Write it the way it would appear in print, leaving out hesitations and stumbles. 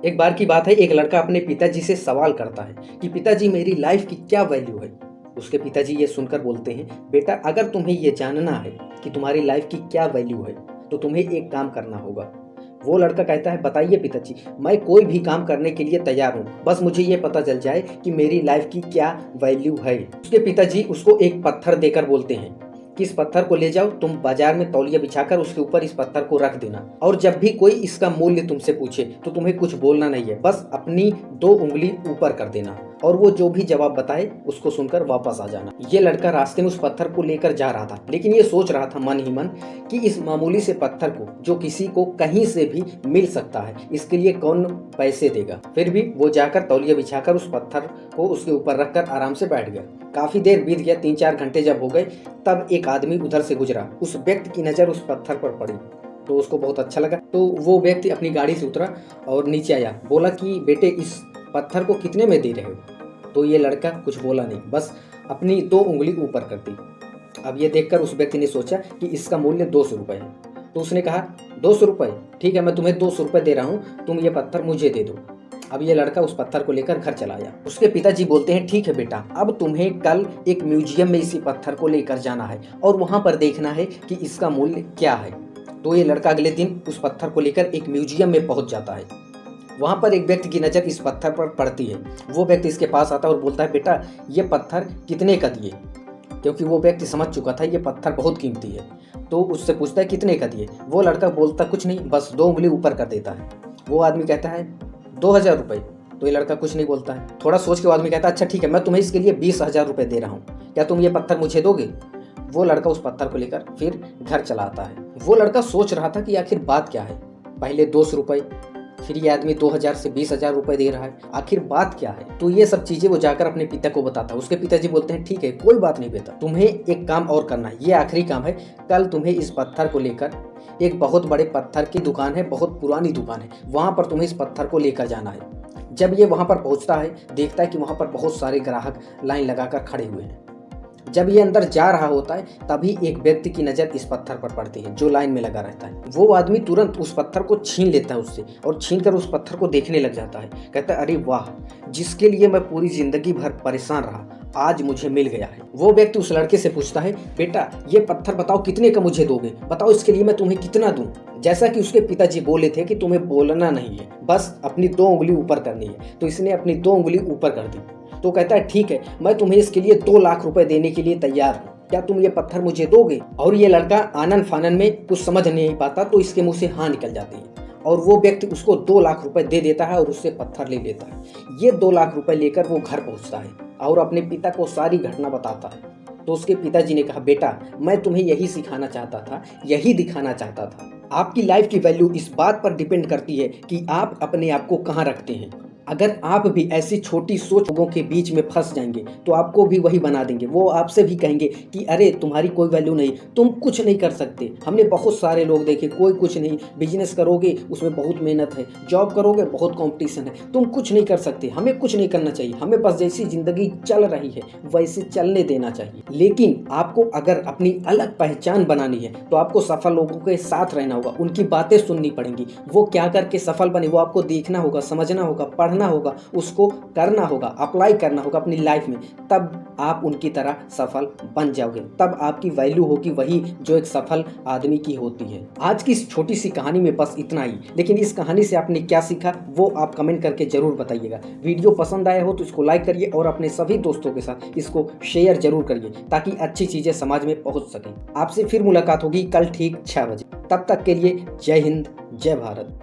एक बार की बात है, एक लड़का अपने पिताजी से सवाल करता है कि पिताजी मेरी लाइफ की क्या वैल्यू है। उसके पिताजी ये सुनकर बोलते हैं, बेटा अगर तुम्हें ये जानना है कि तुम्हारी लाइफ की क्या वैल्यू है तो तुम्हें एक काम करना होगा। वो लड़का कहता है, बताइए पिताजी, मैं कोई भी काम करने के लिए तैयार हूँ, बस मुझे ये पता चल जाए कि मेरी लाइफ की क्या वैल्यू है। उसके पिताजी उसको एक पत्थर देकर बोलते हैं कि इस पत्थर को ले जाओ, तुम बाजार में तौलिया बिछाकर उसके ऊपर इस पत्थर को रख देना, और जब भी कोई इसका मूल्य तुमसे पूछे तो तुम्हें कुछ बोलना नहीं है, बस अपनी 2 उंगली ऊपर कर देना और वो जो भी जवाब बताए उसको सुनकर वापस आ जाना। ये लड़का रास्ते में उस पत्थर को लेकर जा रहा था, लेकिन ये सोच रहा था मन ही मन कि इस मामूली से पत्थर को जो किसी को कहीं से भी मिल सकता है, इसके लिए कौन पैसे देगा। फिर भी वो जाकर तौलिया बिछाकर उस पत्थर को उसके ऊपर रखकर आराम से बैठ गया। काफी देर बीत गया, 3-4 घंटे जब हो गए तब एक आदमी उधर से गुजरा। उस व्यक्ति की नजर उस पत्थर पर पड़ी तो उसको बहुत अच्छा लगा, तो वो व्यक्ति अपनी गाड़ी से उतरा और नीचे आया। बोला कि बेटे इस पत्थर को कितने में दे रहे हो? तो ये लड़का कुछ बोला नहीं, बस अपनी 2 उंगली ऊपर कर दी। अब ये देखकर उस व्यक्ति ने सोचा कि इसका मूल्य 200 रुपये है, तो उसने कहा 200 रुपये, ठीक है मैं तुम्हें 200 रुपये दे रहा हूँ, तुम ये पत्थर मुझे दे दो। अब ये लड़का उस पत्थर को लेकर घर चला आया। उसके पिताजी बोलते हैं, ठीक है बेटा, अब तुम्हें कल एक म्यूजियम में इसी पत्थर को लेकर जाना है और वहां पर देखना है कि इसका मूल्य क्या है। तो ये लड़का अगले दिन उस पत्थर को लेकर एक म्यूजियम में पहुंच जाता है। वहां पर एक व्यक्ति की नज़र इस पत्थर पर पड़ती है। वो व्यक्ति इसके पास आता है और बोलता है, बेटा ये पत्थर कितने का दिए? क्योंकि वो व्यक्ति समझ चुका था ये पत्थर बहुत कीमती है, तो उससे पूछता है कितने का दिए? वो लड़का बोलता कुछ नहीं, बस 2 उंगली ऊपर कर देता है। वो आदमी कहता है 2000 रुपये। तो ये लड़का कुछ नहीं बोलता है। थोड़ा सोच के वो आदमी कहता है, अच्छा ठीक है मैं तुम्हें इसके लिए 20,000 रुपये दे रहा हूँ, क्या तुम ये पत्थर मुझे दोगे? वो लड़का उस पत्थर को लेकर फिर घर चला आता है। वो लड़का सोच रहा था कि आखिर बात क्या है, पहले 200 रुपये, फिर ये आदमी 2000 से 20,000 रुपये दे रहा है, आखिर बात क्या है। तो ये सब चीजें वो जाकर अपने पिता को बताता है। उसके पिताजी बोलते हैं, ठीक है कोई बात नहीं बेटा, तुम्हें एक काम और करना है, ये आखिरी काम है। कल तुम्हें इस पत्थर को लेकर एक बहुत बड़े पत्थर की दुकान है, बहुत पुरानी दुकान है, वहां पर तुम्हें इस पत्थर को लेकर जाना है। जब ये वहां पर पहुंचता है, देखता है कि वहां पर बहुत सारे ग्राहक लाइन लगाकर खड़े हुए हैं। जब ये अंदर जा रहा होता है तभी एक व्यक्ति की नज़र इस पत्थर पर पड़ती है जो लाइन में लगा रहता है। वो आदमी तुरंत उस पत्थर को छीन लेता है उससे और छीनकर उस पत्थर को देखने लग जाता है। कहता है, अरे वाह, जिसके लिए मैं पूरी जिंदगी भर परेशान रहा आज मुझे मिल गया है। वो व्यक्ति उस लड़के से पूछता है, बेटा ये पत्थर बताओ कितने का मुझे दोगे, बताओ इसके लिए मैं तुम्हें कितना दूं? जैसा कि उसके पिताजी बोले थे कि तुम्हें बोलना नहीं है, बस अपनी 2 उंगली ऊपर करनी है, तो इसने अपनी 2 उंगली ऊपर कर दी। तो कहता है, ठीक है मैं तुम्हें इसके लिए 2 लाख रुपए देने के लिए तैयार हूँ, क्या तुम ये पत्थर मुझे दोगे? और ये लड़का आनन फानन में कुछ समझ नहीं पाता तो इसके मुंह से हाँ निकल जाती है और वो व्यक्ति उसको 2 लाख रुपए दे देता है और उससे पत्थर ले लेता है। ये 2 लाख रुपए लेकर वो घर पहुंचता है और अपने पिता को सारी घटना बताता है। तो उसके पिताजी ने कहा, बेटा मैं तुम्हें यही सिखाना चाहता था, यही दिखाना चाहता था। आपकी लाइफ की वैल्यू इस बात पर डिपेंड करती है कि आप अपने आप को कहाँ रखते हैं। अगर आप भी ऐसी छोटी सोच लोगों के बीच में फंस जाएंगे तो आपको भी वही बना देंगे। वो आपसे भी कहेंगे कि अरे तुम्हारी कोई वैल्यू नहीं, तुम कुछ नहीं कर सकते। हमने बहुत सारे लोग देखे, कोई कुछ नहीं, बिजनेस करोगे उसमें बहुत मेहनत है, जॉब करोगे बहुत कंपटीशन है, तुम कुछ नहीं कर सकते, हमें कुछ नहीं करना चाहिए, हमें बस जैसी जिंदगी चल रही है वैसे चलने देना चाहिए। लेकिन आपको अगर अपनी अलग पहचान बनानी है तो आपको सफल लोगों के साथ रहना होगा, उनकी बातें सुननी पड़ेंगी। वो क्या करके सफल बने वो आपको देखना होगा, समझना होगा, पढ़ना होगा, उसको करना होगा, अप्लाई करना होगा अपनी लाइफ में, तब आप उनकी तरह सफल बन जाओगे। तब आपकी वैल्यू होगी वही जो एक सफल आदमी की होती है। आज की इस छोटी सी कहानी में बस इतना ही, लेकिन इस कहानी से आपने क्या सीखा वो आप कमेंट करके जरूर बताइएगा। वीडियो पसंद आया हो तो इसको लाइक करिए और अपने सभी दोस्तों के साथ इसको शेयर जरूर करिए ताकि अच्छी चीजें समाज में पहुंच सकें। आपसे फिर मुलाकात होगी कल ठीक 6 बजे। तब तक के लिए जय हिंद, जय भारत।